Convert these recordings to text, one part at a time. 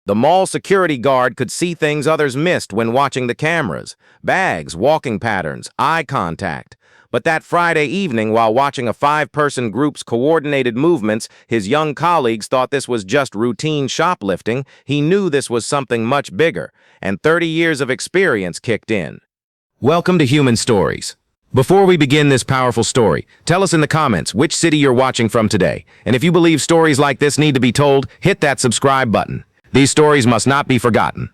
The mall security guard could see things others missed when watching the cameras: bags, walking patterns, eye contact. But that Friday evening, while watching a five-person group's coordinated movements, his young colleagues thought this was just routine shoplifting. He knew this was something much bigger, and 30 years of experience kicked in. Welcome to Human Stories. Before we begin this powerful story, tell us in the comments which city you're watching from today. And if you believe stories like this need to be told, hit that subscribe button. These stories must not be forgotten.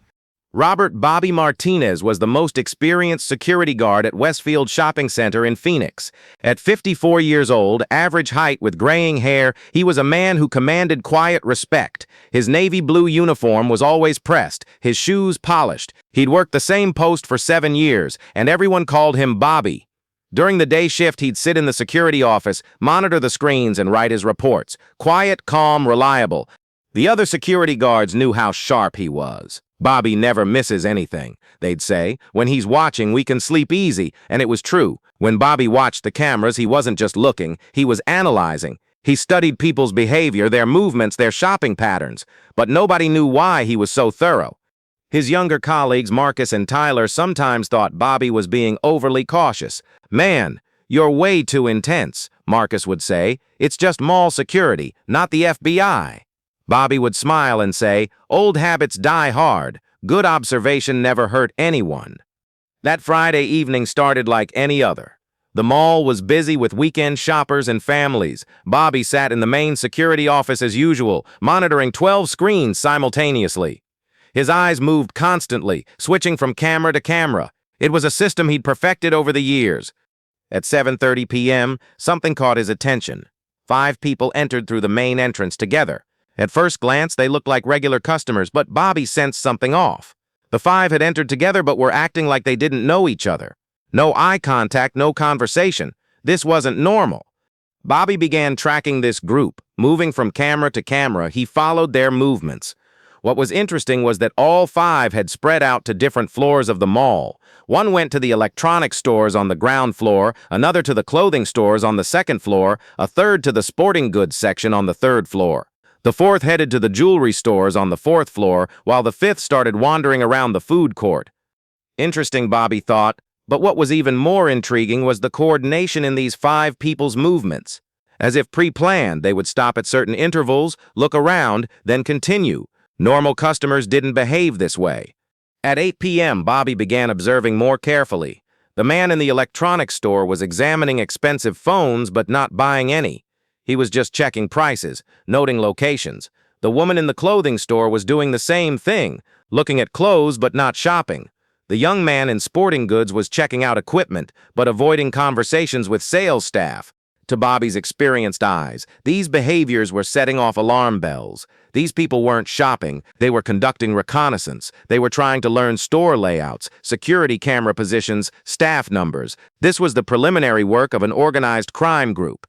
Robert Bobby Martinez was the most experienced security guard at Westfield Shopping Center in Phoenix. At 54 years old, average height with graying hair, he was a man who commanded quiet respect. His navy blue uniform was always pressed, his shoes polished. He'd worked the same post for 7 years, and everyone called him Bobby. During the day shift, he'd sit in the security office, monitor the screens, and write his reports. Quiet, calm, reliable. The other security guards knew how sharp he was. Bobby never misses anything, they'd say. When he's watching, we can sleep easy, and it was true. When Bobby watched the cameras, he wasn't just looking, he was analyzing. He studied people's behavior, their movements, their shopping patterns, but nobody knew why he was so thorough. His younger colleagues, Marcus and Tyler, sometimes thought Bobby was being overly cautious. "Man, you're way too intense," Marcus would say. "It's just mall security, not the FBI." Bobby would smile and say, "Old habits die hard. Good observation never hurt anyone." That Friday evening started like any other. The mall was busy with weekend shoppers and families. Bobby sat in the main security office as usual, monitoring 12 screens simultaneously. His eyes moved constantly, switching from camera to camera. It was a system he'd perfected over the years. At 7:30 p.m., something caught his attention. 5 people entered through the main entrance together. At first glance, they looked like regular customers, but Bobby sensed something off. The 5 had entered together but were acting like they didn't know each other. No eye contact, no conversation. This wasn't normal. Bobby began tracking this group. Moving from camera to camera, he followed their movements. What was interesting was that all 5 had spread out to different floors of the mall. One went to the electronics stores on the ground floor, another to the clothing stores on the second floor, a third to the sporting goods section on the third floor. The 4th headed to the jewelry stores on the 4th floor, while the 5th started wandering around the food court. Interesting, Bobby thought, but what was even more intriguing was the coordination in these 5 people's movements. As if pre-planned, they would stop at certain intervals, look around, then continue. Normal customers didn't behave this way. At 8 p.m., Bobby began observing more carefully. The man in the electronics store was examining expensive phones but not buying any. He was just checking prices, noting locations. The woman in the clothing store was doing the same thing, looking at clothes but not shopping. The young man in sporting goods was checking out equipment, but avoiding conversations with sales staff. To Bobby's experienced eyes, these behaviors were setting off alarm bells. These people weren't shopping, they were conducting reconnaissance. They were trying to learn store layouts, security camera positions, staff numbers. This was the preliminary work of an organized crime group.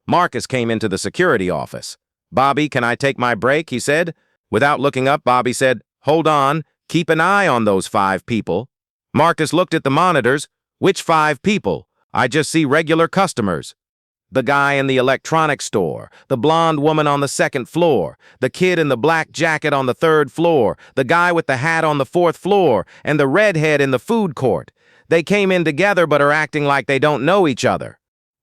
Marcus came into the security office. "Bobby, can I take my break?" he said. Without looking up, Bobby said, "Hold on, keep an eye on those 5 people." Marcus looked at the monitors. "Which 5 people? I just see regular customers." "The guy in the electronics store, the blonde woman on the 2nd floor, the kid in the black jacket on the 3rd floor, the guy with the hat on the 4th floor, and the redhead in the food court. They came in together but are acting like they don't know each other."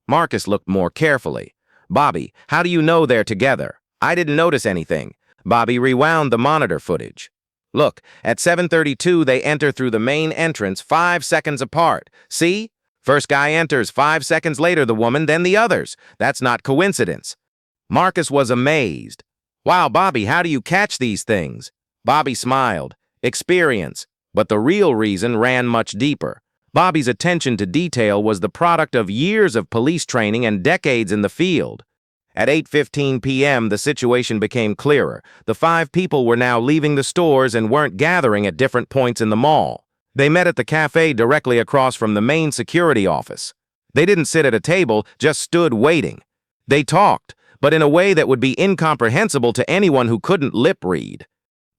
Marcus looked more carefully. "Bobby, how do you know they're together? I didn't notice anything." Bobby rewound the monitor footage. "Look, at 7:32 they enter through the main entrance 5 seconds apart. See? First guy enters, 5 seconds later the woman, then the others. That's not coincidence." Marcus was amazed. "Wow, Bobby, how do you catch these things?" Bobby smiled. "Experience." But the real reason ran much deeper. Bobby's attention to detail was the product of years of police training and decades in the field. At 8:15 p.m., the situation became clearer. The 5 people were now leaving the stores and weren't gathering at different points in the mall. They met at the cafe directly across from the main security office. They didn't sit at a table, just stood waiting. They talked, but in a way that would be incomprehensible to anyone who couldn't lip read.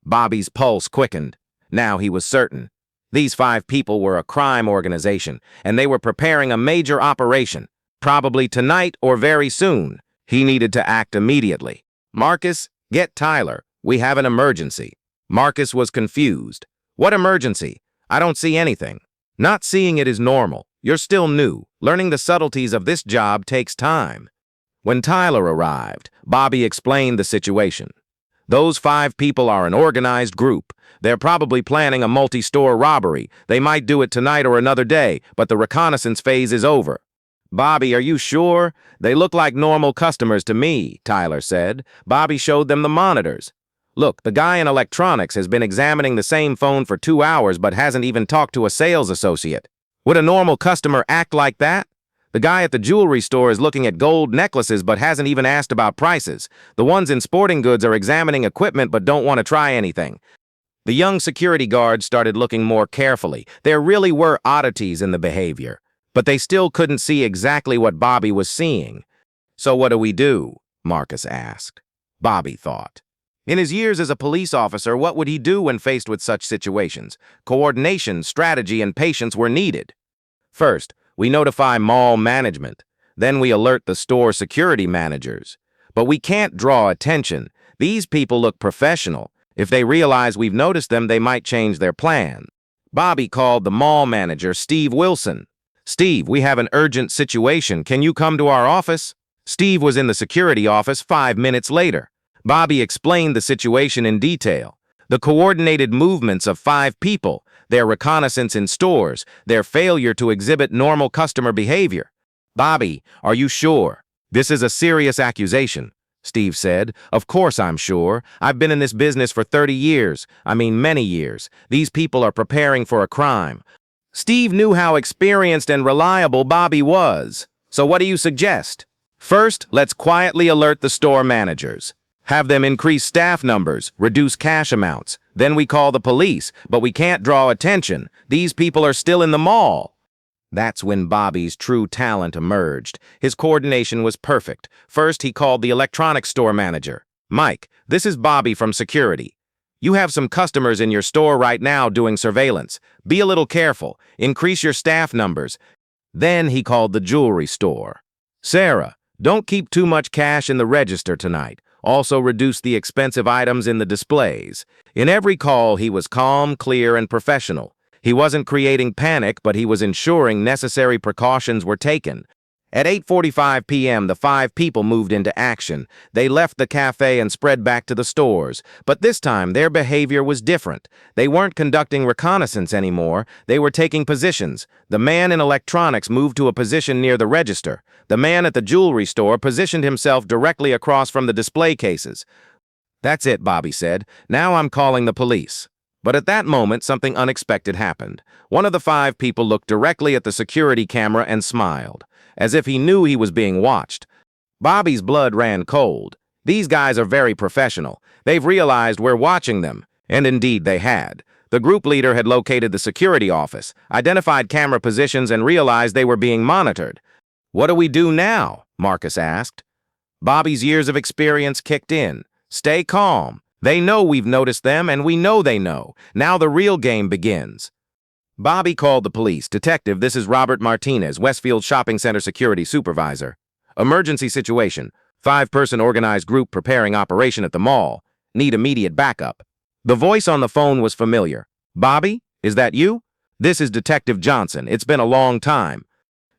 Bobby's pulse quickened. Now he was certain. These 5 people were a crime organization, and they were preparing a major operation, probably tonight or very soon. He needed to act immediately. "Marcus, get Tyler. We have an emergency." Marcus was confused. What emergency? I don't see anything. Not seeing it is normal. You're still new. Learning the subtleties of this job takes time. When Tyler arrived, Bobby explained the situation. Those 5 people are an organized group. They're probably planning a multi-store robbery. They might do it tonight or another day, but the reconnaissance phase is over. Bobby, are you sure? They look like normal customers to me, Tyler said. Bobby showed them the monitors. Look, the guy in electronics has been examining the same phone for 2 hours but hasn't even talked to a sales associate. Would a normal customer act like that? The guy at the jewelry store is looking at gold necklaces but hasn't even asked about prices. The ones in sporting goods are examining equipment but don't want to try anything. The young security guards started looking more carefully. There really were oddities in the behavior, but they still couldn't see exactly what Bobby was seeing. So what do we do? Marcus asked. Bobby thought. In his years as a police officer, what would he do when faced with such situations? Coordination, strategy, and patience were needed. First, we notify mall management. Then we alert the store security managers. But we can't draw attention. These people look professional. If they realize we've noticed them, they might change their plan. Bobby called the mall manager, Steve Wilson. Steve, we have an urgent situation. Can you come to our office? Steve was in the security office 5 minutes later. Bobby explained the situation in detail. The coordinated movements of 5 people, their reconnaissance in stores, their failure to exhibit normal customer behavior. Bobby, are you sure? This is a serious accusation, Steve said. Of course I'm sure. I've been in this business for 30 years. I mean, many years. These people are preparing for a crime. Steve knew how experienced and reliable Bobby was. So what do you suggest? First, let's quietly alert the store managers. Have them increase staff numbers, reduce cash amounts. Then we call the police, but we can't draw attention. These people are still in the mall. That's when Bobby's true talent emerged. His coordination was perfect. First, he called the electronics store manager. Mike, this is Bobby from security. You have some customers in your store right now doing surveillance. Be a little careful. Increase your staff numbers. Then he called the jewelry store. Sarah, don't keep too much cash in the register tonight. Also reduce the expensive items in the displays. In every call, he was calm, clear, and professional. He wasn't creating panic, but he was ensuring necessary precautions were taken. At 8:45 p.m., the 5 people moved into action. They left the cafe and spread back to the stores. But this time, their behavior was different. They weren't conducting reconnaissance anymore. They were taking positions. The man in electronics moved to a position near the register. The man at the jewelry store positioned himself directly across from the display cases. That's it, Bobby said. Now I'm calling the police. But at that moment, something unexpected happened. One of the 5 people looked directly at the security camera and smiled, as if he knew he was being watched. Bobby's blood ran cold. These guys are very professional. They've realized we're watching them. And indeed they had. The group leader had located the security office, identified camera positions, and realized they were being monitored. What do we do now? Marcus asked. Bobby's years of experience kicked in. Stay calm. They know we've noticed them, and we know they know. Now the real game begins. Bobby called the police. Detective, this is Robert Martinez, Westfield Shopping Center Security Supervisor. Emergency situation. 5-person organized group preparing operation at the mall. Need immediate backup. The voice on the phone was familiar. Bobby, is that you? This is Detective Johnson. It's been a long time.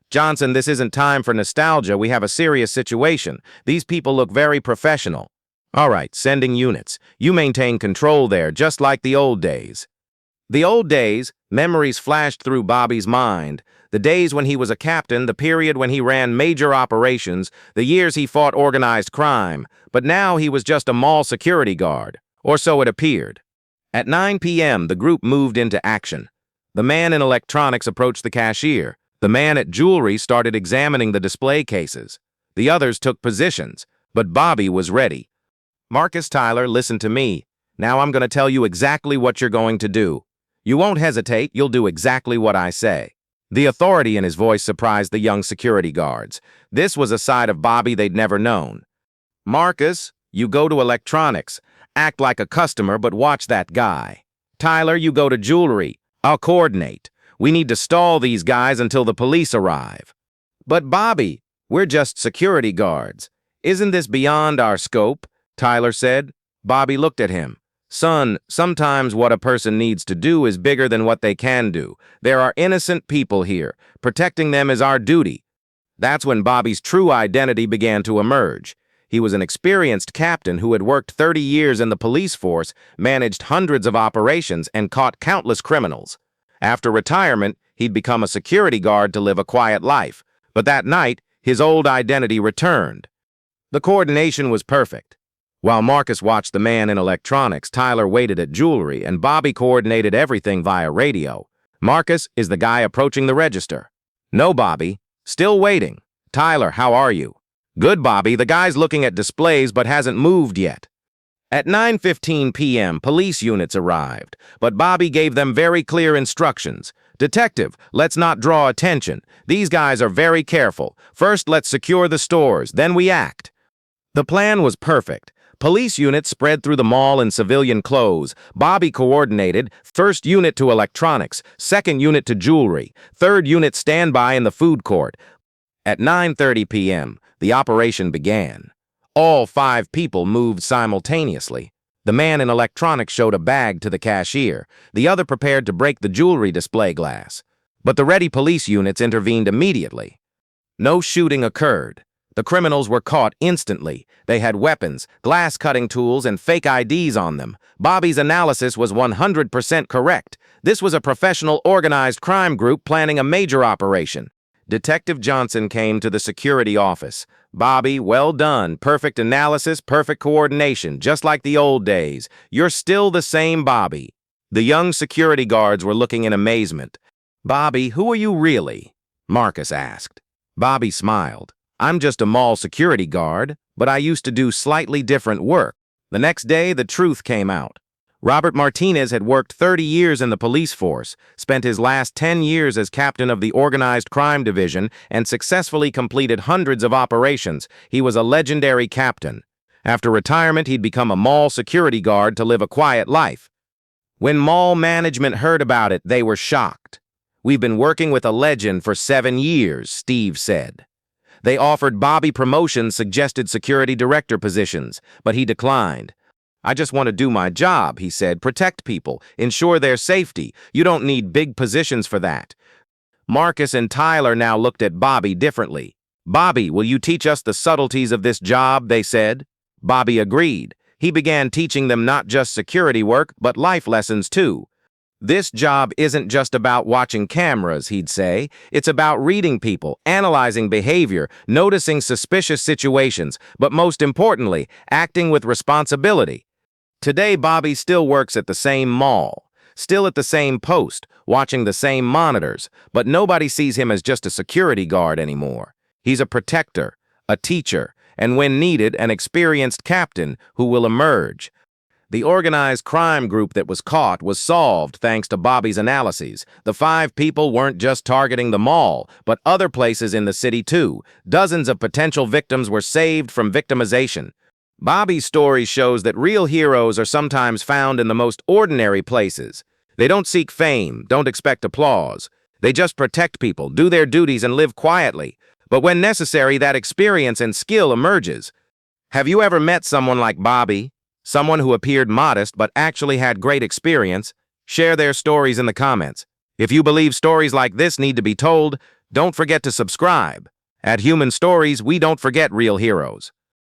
Johnson, this isn't time for nostalgia. We have a serious situation. These people look very professional. All right, sending units. You maintain control there, just like the old days. The old days, memories flashed through Bobby's mind. The days when he was a captain, the period when he ran major operations, the years he fought organized crime. But now he was just a mall security guard, or so it appeared. At 9 p.m., the group moved into action. The man in electronics approached the cashier. The man at jewelry started examining the display cases. The others took positions, but Bobby was ready. Marcus, Tyler, listen to me. Now I'm going to tell you exactly what you're going to do. You won't hesitate, you'll do exactly what I say. The authority in his voice surprised the young security guards. This was a side of Bobby they'd never known. Marcus, you go to electronics. Act like a customer, but watch that guy. Tyler, you go to jewelry. I'll coordinate. We need to stall these guys until the police arrive. But Bobby, we're just security guards. Isn't this beyond our scope? Tyler said. Bobby looked at him. Son, sometimes what a person needs to do is bigger than what they can do. There are innocent people here. Protecting them is our duty. That's when Bobby's true identity began to emerge. He was an experienced captain who had worked 30 years in the police force, managed hundreds of operations, and caught countless criminals. After retirement, he'd become a security guard to live a quiet life. But that night, his old identity returned. The coordination was perfect. While Marcus watched the man in electronics, Tyler waited at jewelry, and Bobby coordinated everything via radio. Marcus is the guy approaching the register. No, Bobby. Still waiting. Tyler, how are you? Good, Bobby. The guy's looking at displays but hasn't moved yet. At 9:15 p.m., police units arrived, but Bobby gave them very clear instructions. Detective, let's not draw attention. These guys are very careful. First, let's secure the stores, then we act. The plan was perfect. Police units spread through the mall in civilian clothes. Bobby coordinated, first unit to electronics, second unit to jewelry, third unit standby in the food court. At 9:30 p.m., the operation began. All 5 people moved simultaneously. The man in electronics showed a bag to the cashier. The other prepared to break the jewelry display glass. But the ready police units intervened immediately. No shooting occurred. The criminals were caught instantly. They had weapons, glass-cutting tools, and fake IDs on them. Bobby's analysis was 100% correct. This was a professional, organized crime group planning a major operation. Detective Johnson came to the security office. Bobby, well done. Perfect analysis, perfect coordination, just like the old days. You're still the same Bobby. The young security guards were looking in amazement. Bobby, who are you really? Marcus asked. Bobby smiled. I'm just a mall security guard, but I used to do slightly different work. The next day, the truth came out. Robert Martinez had worked 30 years in the police force, spent his last 10 years as captain of the Organized Crime Division, and successfully completed hundreds of operations. He was a legendary captain. After retirement, he'd become a mall security guard to live a quiet life. When mall management heard about it, they were shocked. We've been working with a legend for 7 years, Steve said. They offered Bobby promotions, suggested security director positions, but he declined. I just want to do my job, he said, protect people, ensure their safety. You don't need big positions for that. Marcus and Tyler now looked at Bobby differently. Bobby, will you teach us the subtleties of this job, they said. Bobby agreed. He began teaching them not just security work, but life lessons too. This job isn't just about watching cameras, he'd say. It's about reading people, analyzing behavior, noticing suspicious situations, but most importantly, acting with responsibility. Today, Bobby still works at the same mall, still at the same post, watching the same monitors, but nobody sees him as just a security guard anymore. He's a protector, a teacher, and when needed, an experienced captain who will emerge. The organized crime group that was caught was solved thanks to Bobby's analyses. The 5 people weren't just targeting the mall, but other places in the city too. Dozens of potential victims were saved from victimization. Bobby's story shows that real heroes are sometimes found in the most ordinary places. They don't seek fame, don't expect applause. They just protect people, do their duties, and live quietly. But when necessary, that experience and skill emerges. Have you ever met someone like Bobby? Someone who appeared modest but actually had great experience? Share their stories in the comments. If you believe stories like this need to be told, don't forget to subscribe. At Human Stories, we don't forget real heroes.